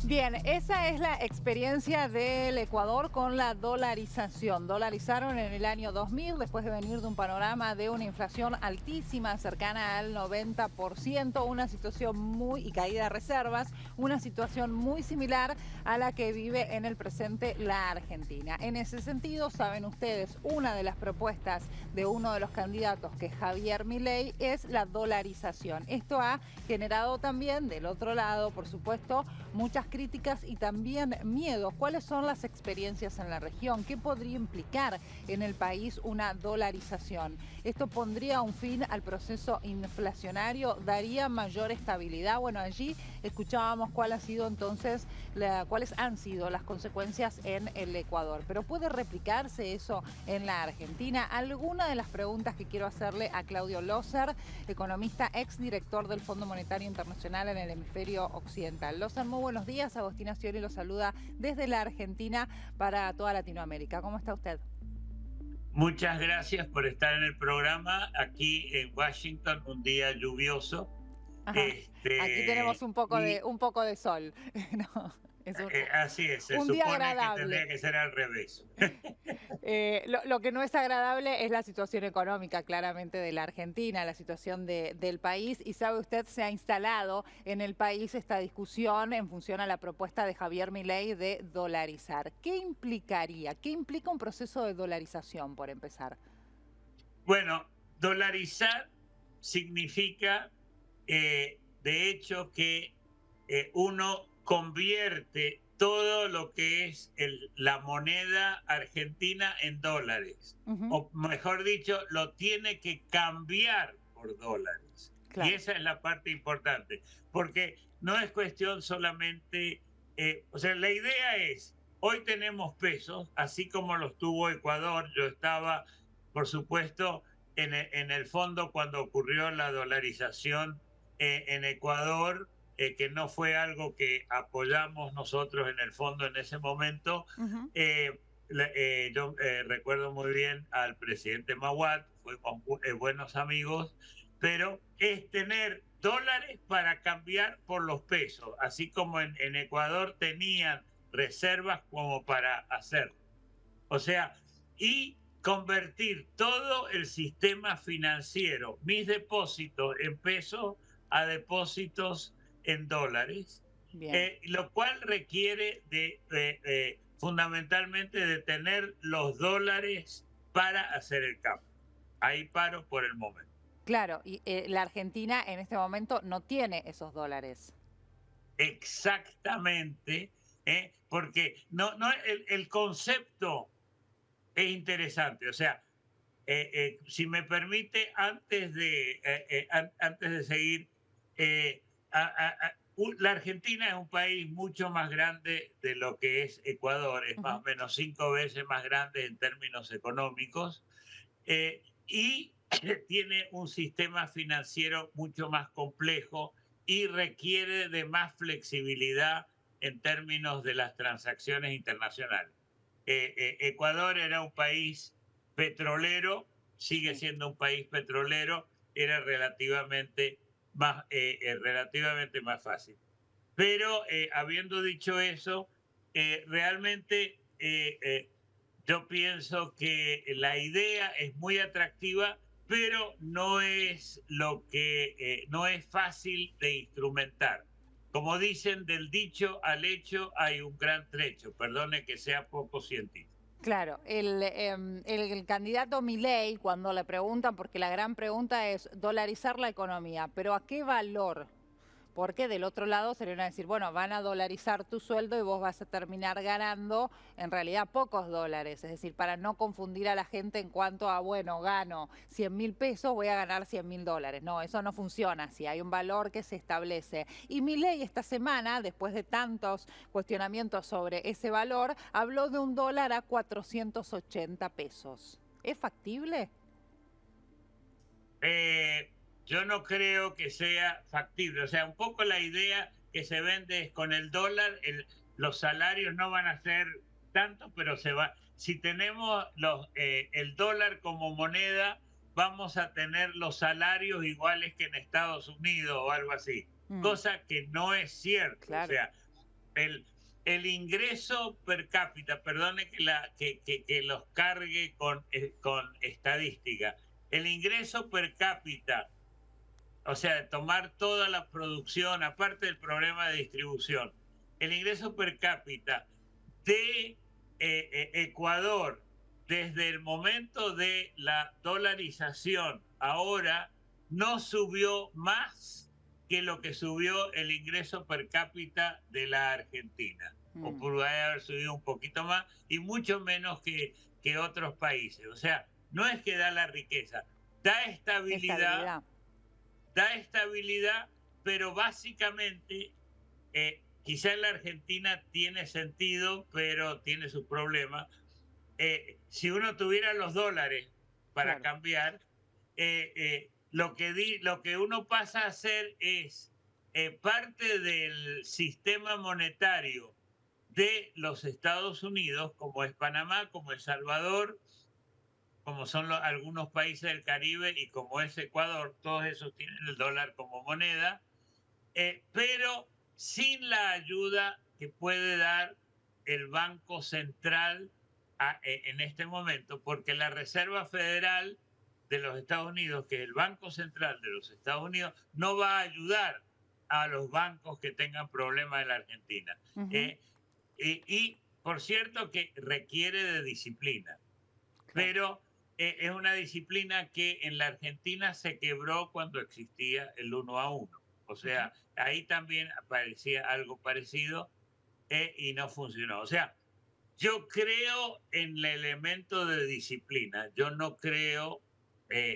Bien, esa es la experiencia del Ecuador con la dolarización. Dolarizaron en el año 2000 después de venir de un panorama de una inflación altísima, cercana al 90%, una situación y caída de reservas, una situación muy similar a la que vive en el presente la Argentina. En ese sentido, saben ustedes, una de las propuestas de uno de los candidatos, que es Javier Milei, es la dolarización. Esto ha generado también, del otro lado, por supuesto, muchas críticas y también miedo. ¿Cuáles son las experiencias en la región? ¿Qué podría implicar en el país una dolarización? ¿Esto pondría un fin al proceso inflacionario? ¿Daría mayor estabilidad? Bueno, allí escuchábamos cuáles han sido las consecuencias en el Ecuador. Pero ¿puede replicarse eso en la Argentina? Alguna de las preguntas que quiero hacerle a Claudio Loser, economista, exdirector del Fondo Monetario Internacional en el hemisferio occidental. Loser, muy buenos días. Agostina Scioli lo saluda desde la Argentina para toda Latinoamérica. ¿Cómo está usted? Muchas gracias por estar en el programa aquí en Washington, un día lluvioso. Ajá. Aquí tenemos Este, un y poco de sol. No, es así es, se un día supone que agradable. tendría que ser al revés. Lo que no es agradable es la situación económica, claramente, de la Argentina, la situación del país. Y sabe usted, se ha instalado en el país esta discusión en función a la propuesta de Javier Milei de dolarizar. ¿Qué implicaría? ¿Qué implica un proceso de dolarización, por empezar? Bueno, dolarizar significa, de hecho, que uno convierte todo lo que es la moneda argentina en dólares. Ujú, O mejor dicho, lo tiene que cambiar por dólares. Y claro. esa es la parte importante, porque no es cuestión solamente, o sea, la idea es, hoy tenemos pesos, así como los tuvo Ecuador. Yo estaba, por supuesto, en el fondo cuando ocurrió la dolarización en Ecuador, que no fue algo que apoyamos nosotros en el fondo en ese momento. Ujú. Yo recuerdo muy bien al presidente Maguad, fuimos buenos amigos, pero es tener dólares para cambiar por los pesos, así como en Ecuador tenían reservas como para hacerlo. O sea, y convertir todo el sistema financiero, mis depósitos en pesos, a depósitos en dólares, Bien. lo cual requiere fundamentalmente de tener los dólares para hacer el cambio. Ahí paro por el momento. Claro, y la Argentina en este momento no tiene esos dólares. Exactamente, porque el concepto es interesante. O sea, si me permite, antes de seguir, eh, la Argentina es un país mucho más grande de lo que es Ecuador, es más Ujú. o menos 5 veces más grande en términos económicos, y tiene un sistema financiero mucho más complejo y requiere de más flexibilidad en términos de las transacciones internacionales. Ecuador era un país petrolero, sigue Sí. siendo un país petrolero, era relativamente más fácil. Pero habiendo dicho eso, realmente yo pienso que la idea es muy atractiva, pero no es fácil de instrumentar. Como dicen, del dicho al hecho hay un gran trecho. Perdone que sea poco científico. Claro, el candidato Milei, cuando le preguntan, porque la gran pregunta es dolarizar la economía, pero ¿a qué valor? Porque del otro lado se le van a decir, bueno, van a dolarizar tu sueldo y vos vas a terminar ganando en realidad pocos dólares. Es decir, para no confundir a la gente en cuanto a, bueno, gano 100.000 pesos, voy a ganar 100.000 dólares. No, eso no funciona así. Hay un valor que se establece. Y Milei esta semana, después de tantos cuestionamientos sobre ese valor, habló de un dólar a 480 pesos. ¿Es factible? Eh, yo no creo que sea factible. O sea, un poco la idea que se vende es con el dólar, los salarios no van a ser tanto, pero se va. Si tenemos el dólar como moneda, vamos a tener los salarios iguales que en Estados Unidos o algo así, Mm, cosa que no es cierto. O claro. sea, el, el ingreso per cápita, perdone que los cargue con estadística, el ingreso per cápita, o sea, tomar toda la producción, aparte del problema de distribución, el ingreso per cápita de Ecuador desde el momento de la dolarización ahora no subió más que lo que subió el ingreso per cápita de la Argentina. O puede haber subido un poquito más y mucho menos que otros países. O sea, no es que da la riqueza, da estabilidad. Da estabilidad, pero básicamente, quizá en la Argentina tiene sentido, pero tiene sus problemas. Si uno tuviera los dólares para cambiar, lo que uno pasa a hacer es parte del sistema monetario de los Estados Unidos, como es Panamá, como es Salvador, como son algunos países del Caribe y como es Ecuador, todos esos tienen el dólar como moneda, pero sin la ayuda que puede dar el Banco Central en este momento, porque la Reserva Federal de los Estados Unidos, que es el Banco Central de los Estados Unidos, no va a ayudar a los bancos que tengan problemas en la Argentina. Y por cierto que requiere de disciplina, pero es una disciplina que en la Argentina se quebró cuando existía el 1 a 1. O sea, ahí también aparecía algo parecido y no funcionó. O sea, yo creo en el elemento de disciplina. Yo no creo,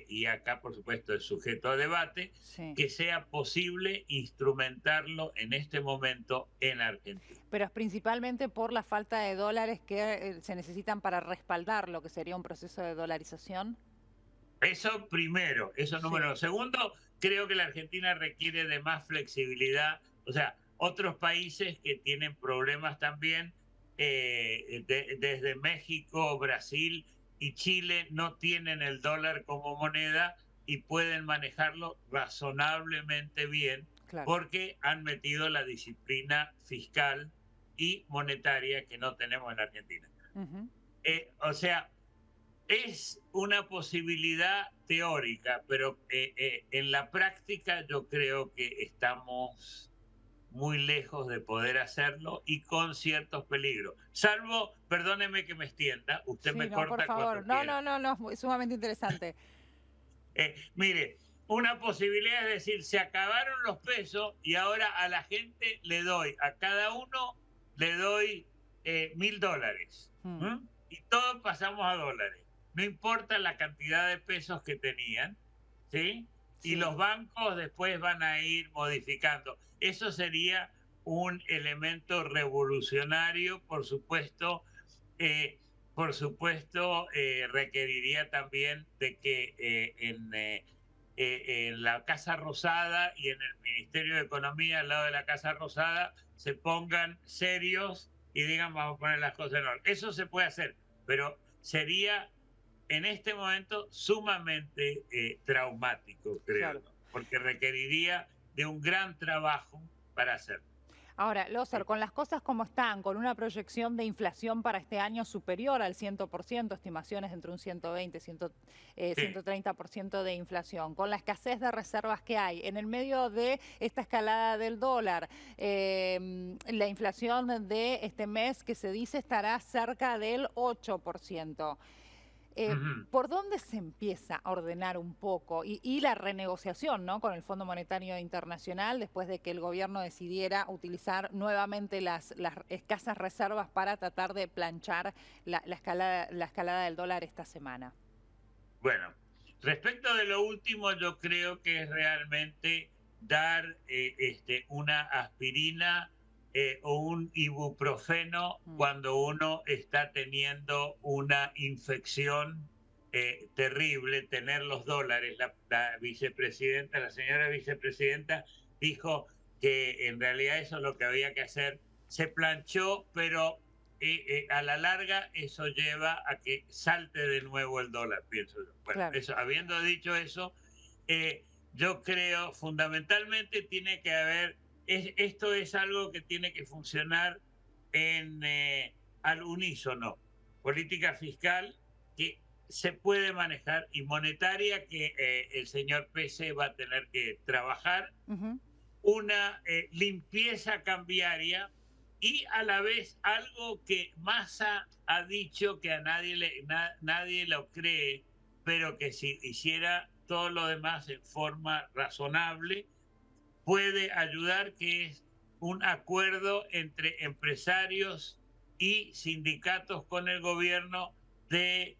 y acá por supuesto es sujeto a debate, que sea posible instrumentarlo en este momento en Argentina. Pero es principalmente por la falta de dólares que se necesitan para respaldar lo que sería un proceso de dolarización. Eso primero, eso número uno. Segundo, creo que la Argentina requiere de más flexibilidad. O sea, otros países que tienen problemas también, desde México, Brasil y Chile, no tienen el dólar como moneda y pueden manejarlo razonablemente bien porque han metido la disciplina fiscal y monetaria que no tenemos en Argentina. O sea, es una posibilidad teórica, pero en la práctica yo creo que estamos muy lejos de poder hacerlo y con ciertos peligros. Salvo, perdóneme que me extienda, usted me corta por favor. No, es sumamente interesante. Mire, una posibilidad es decir, se acabaron los pesos y ahora a la gente le doy, a cada uno le doy $1.000. Y todos pasamos a dólares. No importa la cantidad de pesos que tenían, ¿sí? Y los bancos después van a ir modificando. Eso sería un elemento revolucionario, por supuesto. Requeriría también de que en la Casa Rosada y en el Ministerio de Economía, al lado de la Casa Rosada, se pongan serios y digan, vamos a poner las cosas en orden. Eso se puede hacer, pero sería en este momento sumamente traumático, creo, porque requeriría de un gran trabajo para hacerlo. Ahora, Loser, con las cosas como están, con una proyección de inflación para este año superior al 100%, estimaciones entre un 120 y 130% de inflación, con la escasez de reservas que hay, en el medio de esta escalada del dólar, la inflación de este mes que se dice estará cerca del 8%. ¿Por dónde se empieza a ordenar un poco? Y la renegociación, ¿no?, con el Fondo Monetario Internacional después de que el gobierno decidiera utilizar nuevamente las escasas reservas para tratar de planchar la escalada del dólar esta semana. Bueno, respecto de lo último, yo creo que es realmente dar una aspirina o un ibuprofeno cuando uno está teniendo una infección terrible, tener los dólares. La vicepresidenta, la señora vicepresidenta, dijo que en realidad eso es lo que había que hacer. Se planchó, pero a la larga eso lleva a que salte de nuevo el dólar, pienso yo. Bueno, habiendo dicho eso, yo creo fundamentalmente tiene que haber esto es algo que tiene que funcionar al unísono. Política fiscal que se puede manejar y monetaria que el señor Pese va a tener que trabajar, una limpieza cambiaria y a la vez algo que Massa ha dicho que a nadie lo cree, pero que si hiciera todo lo demás en forma razonable, puede ayudar, que es un acuerdo entre empresarios y sindicatos con el gobierno de,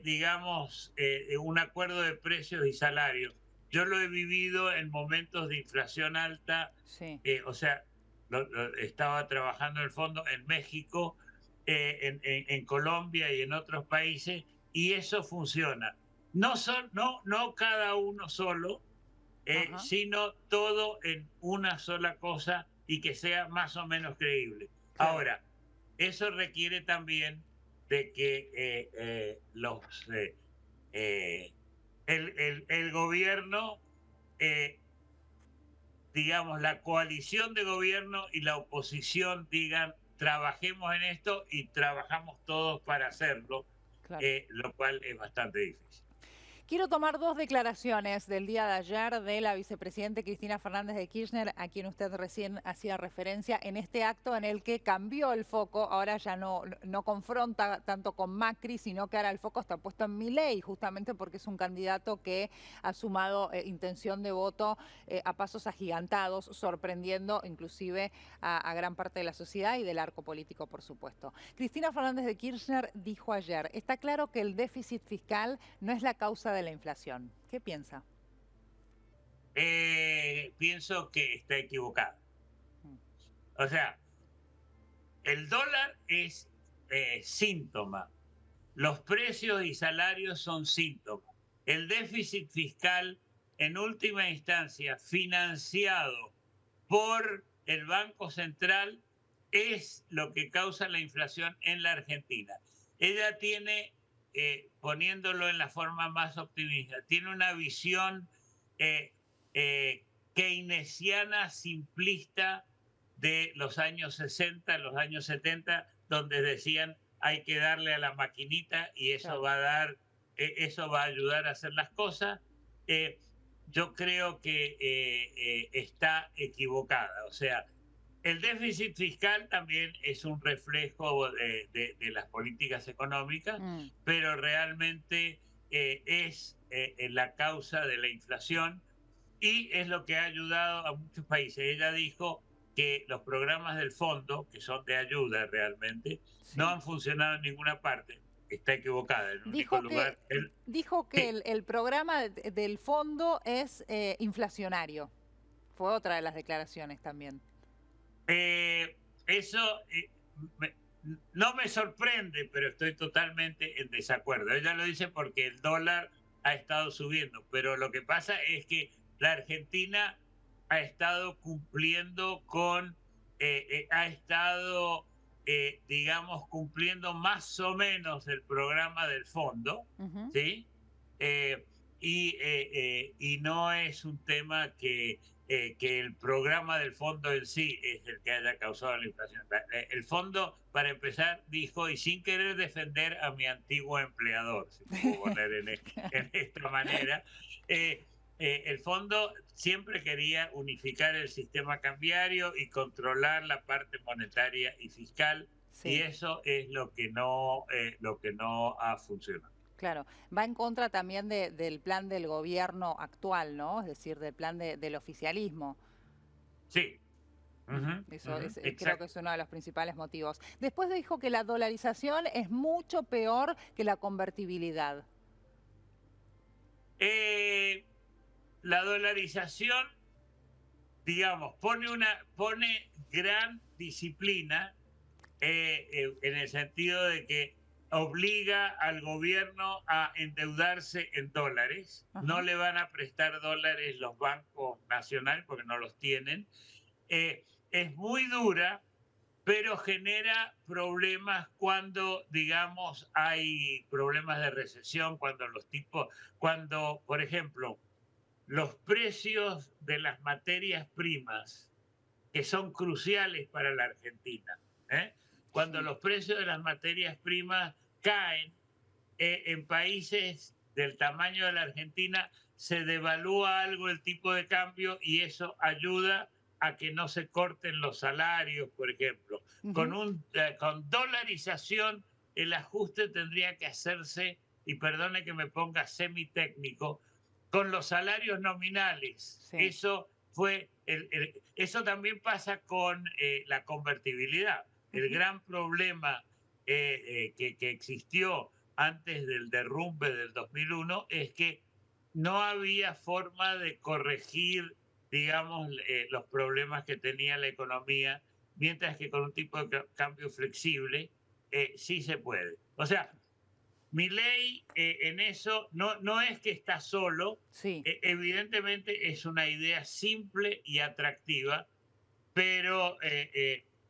digamos, un acuerdo de precios y salarios. Yo lo he vivido en momentos de inflación alta, Sí. o sea, estaba trabajando en el fondo en México, en Colombia y en otros países, y eso funciona. No cada uno solo, sino todo en una sola cosa y que sea más o menos creíble. Claro. Ahora, eso requiere también de que el gobierno, digamos, la coalición de gobierno y la oposición digan, trabajemos en esto y trabajamos todos para hacerlo, Claro. Lo cual es bastante difícil. Quiero tomar dos declaraciones del día de ayer de la vicepresidenta Cristina Fernández de Kirchner, a quien usted recién hacía referencia, en este acto en el que cambió el foco. Ahora ya no confronta tanto con Macri, sino que ahora el foco está puesto en Milei, justamente porque es un candidato que ha sumado intención de voto a pasos agigantados, sorprendiendo inclusive a gran parte de la sociedad y del arco político, por supuesto. Cristina Fernández de Kirchner dijo ayer, está claro que el déficit fiscal no es la causa de la inflación. ¿Qué piensa? Pienso que está equivocado. O sea, el dólar es síntoma. Los precios y salarios son síntomas. El déficit fiscal, en última instancia, financiado por el Banco Central, es lo que causa la inflación en la Argentina. Ella tiene, poniéndolo en la forma más optimista, tiene una visión keynesiana simplista de los años 60, los años 70, donde decían hay que darle a la maquinita y eso va a dar, eso va a ayudar a hacer las cosas. Yo creo que está equivocada. O sea, el déficit fiscal también es un reflejo de las políticas económicas, pero realmente es la causa de la inflación y es lo que ha ayudado a muchos países. Ella dijo que los programas del fondo, que son de ayuda realmente, no han funcionado en ninguna parte. Está equivocada. En el único lugar. Dijo que el programa del fondo es inflacionario. Fue otra de las declaraciones también. Eso no me sorprende, pero estoy totalmente en desacuerdo. Ella lo dice porque el dólar ha estado subiendo, pero lo que pasa es que la Argentina ha estado cumpliendo con, digamos, cumpliendo más o menos el programa del fondo, ¿sí? Y no es un tema que el programa del fondo en sí es el que haya causado la inflación. El fondo, para empezar, dijo, y sin querer defender a mi antiguo empleador, si puedo poner en esta manera, el fondo siempre quería unificar el sistema cambiario y controlar la parte monetaria y fiscal, y eso es lo que no ha funcionado. Claro, va en contra también del plan del gobierno actual, ¿no? Es decir, del plan del oficialismo. Sí. Eso creo que es uno de los principales motivos. Después dijo que la dolarización es mucho peor que la convertibilidad. La dolarización, digamos, pone gran disciplina en el sentido de que obliga al gobierno a endeudarse en dólares. No le van a prestar dólares los bancos nacionales porque no los tienen. Es muy dura, pero genera problemas cuando, digamos, hay problemas de recesión, cuando, por ejemplo, los precios de las materias primas que son cruciales para la Argentina. Cuando los precios de las materias primas caen, en países del tamaño de la Argentina se devalúa algo el tipo de cambio y eso ayuda a que no se corten los salarios, por ejemplo. Con dolarización, el ajuste tendría que hacerse, y perdone que me ponga semitécnico, con los salarios nominales. Sí. Eso también pasa con la convertibilidad. El gran problema que existió antes del derrumbe del 2001 es que no había forma de corregir, digamos, los problemas que tenía la economía, mientras que con un tipo de cambio flexible sí se puede. O sea, Milei en eso no es que está solo, sí. Evidentemente es una idea simple y atractiva, pero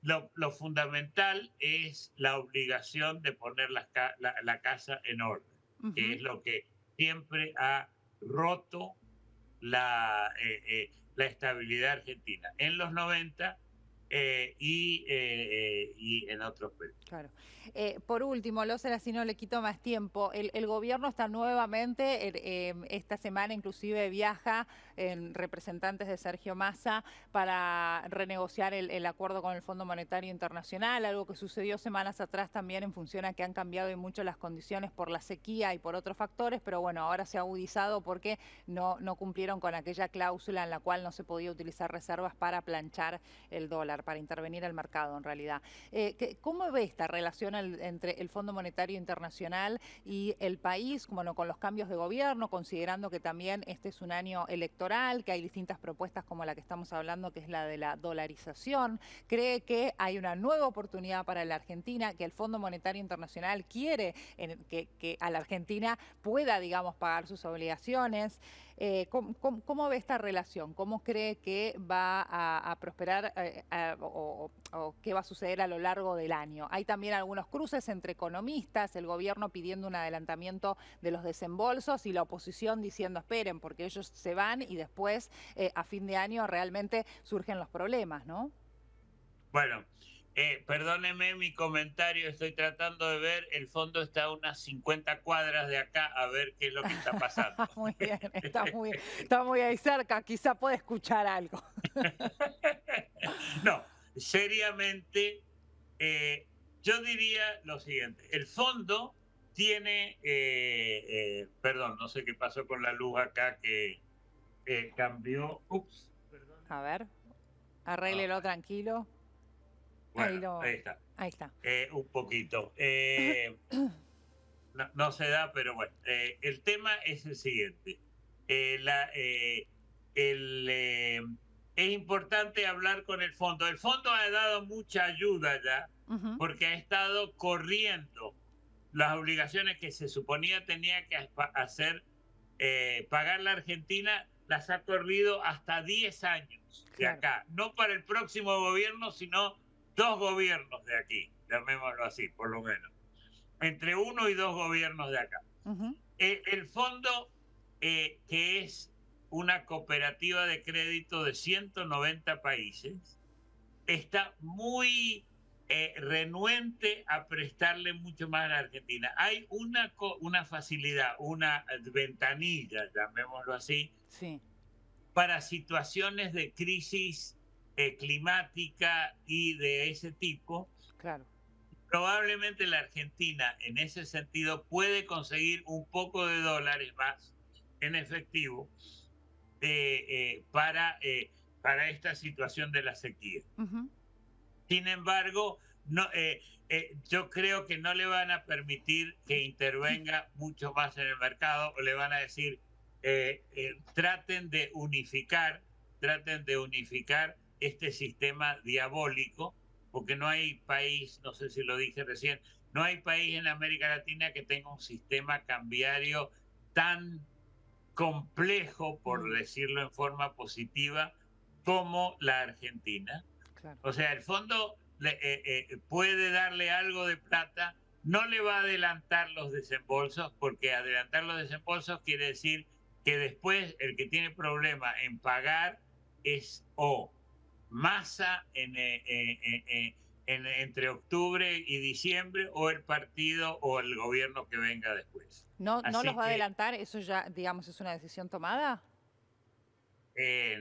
lo fundamental es la obligación de poner la casa en orden, que es lo que siempre ha roto la estabilidad argentina en los 90 y en otros periodos. Claro. Por último, Lócera, si no le quito más tiempo, el gobierno está nuevamente, esta semana inclusive viaja en representantes de Sergio Massa para renegociar el acuerdo con el Fondo Monetario Internacional, algo que sucedió semanas atrás también en función a que han cambiado mucho las condiciones por la sequía y por otros factores, pero bueno, ahora se ha agudizado porque no cumplieron con aquella cláusula en la cual no se podía utilizar reservas para planchar el dólar, para intervenir el mercado en realidad. ¿Cómo ve esta relación entre el Fondo Monetario Internacional y el país, bueno, con los cambios de gobierno, considerando que también este es un año electoral, que hay distintas propuestas como la que estamos hablando, que es la de la dolarización? ¿Cree que hay una nueva oportunidad para la Argentina, que el Fondo Monetario Internacional quiere que a la Argentina pueda, digamos, pagar sus obligaciones? ¿Cómo ve esta relación? ¿Cómo cree que va a prosperar o qué va a suceder a lo largo del año? Hay también algunos cruces entre economistas, el gobierno pidiendo un adelantamiento de los desembolsos y la oposición diciendo esperen porque ellos se van y después a fin de año realmente surgen los problemas, ¿no? Bueno, perdóneme mi comentario, estoy tratando de ver, el fondo está a unas 50 cuadras de acá, a ver qué es lo que está pasando. Muy bien, está muy ahí cerca, quizá puede escuchar algo. No, seriamente, yo diría lo siguiente, el fondo tiene, perdón, no sé qué pasó con la luz acá que cambió, ups, perdón. A ver, arréglelo tranquilo. Bueno, ahí está. Ahí está. Un poquito. No se da, pero bueno. El tema es el siguiente. Es importante hablar con el fondo. El fondo ha dado mucha ayuda ya, porque ha estado corriendo las obligaciones que se suponía tenía que hacer, pagar la Argentina, las ha corrido hasta 10 años de acá. No para el próximo gobierno, sino 2 gobiernos de aquí, llamémoslo así, por lo menos. Entre 1 y 2 gobiernos de acá. El fondo, que es una cooperativa de crédito de 190 países, está muy renuente a prestarle mucho más a la Argentina. Hay una facilidad, una ventanilla, llamémoslo así, sí, para situaciones de crisis climática y de ese tipo. Claro. Probablemente la Argentina en ese sentido puede conseguir un poco de dólares más en efectivo para esta situación de la sequía. Sin embargo, yo creo que no le van a permitir que intervenga mucho más en el mercado, o le van a decir traten de unificar este sistema diabólico, porque no hay país, no sé si lo dije recién, no hay país en América Latina que tenga un sistema cambiario tan complejo, por decirlo en forma positiva, como la Argentina. Claro. O sea, el fondo puede darle algo de plata, no le va a adelantar los desembolsos, porque adelantar los desembolsos quiere decir que después el que tiene problema en pagar es o Massa entre octubre y diciembre, o el partido o el gobierno que venga después. ¿No los Así va a que adelantar? ¿Eso ya, digamos, es una decisión tomada?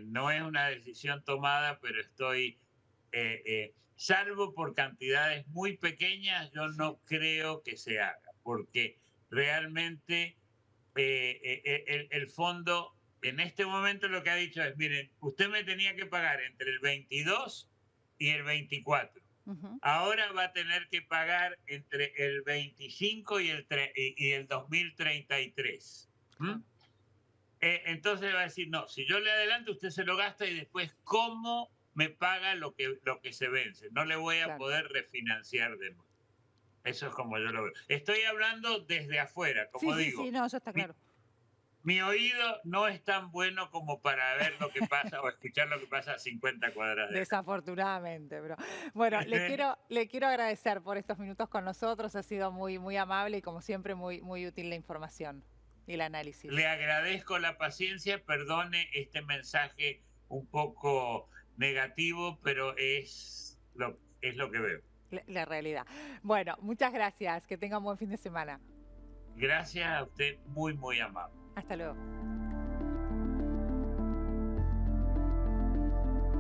no es una decisión tomada, pero salvo por cantidades muy pequeñas, yo Sí. no creo que se haga, porque realmente el fondo en este momento lo que ha dicho es, miren, usted me tenía que pagar entre el 22 y el 24. Ujú. Ahora va a tener que pagar entre el 25 y el 2033. ¿Mm? Claro, Entonces va a decir, no, si yo le adelanto, usted se lo gasta y después, ¿cómo me paga lo que se vence? No le voy a claro. poder refinanciar de nuevo. Eso es como yo lo veo. Estoy hablando desde afuera, Sí, como sí, sí, digo. no, eso está Mi, claro. mi oído no es tan bueno como para ver lo que pasa o escuchar lo que pasa a 50 cuadras de acá. Desafortunadamente, pero bueno, le quiero agradecer por estos minutos con nosotros. Ha sido muy, muy amable y como siempre muy, muy útil la información y el análisis. Le agradezco la paciencia, perdone este mensaje un poco negativo, pero es lo que veo. La realidad. Bueno, muchas gracias. Que tenga un buen fin de semana. Gracias a usted, muy, muy amable. Hasta luego.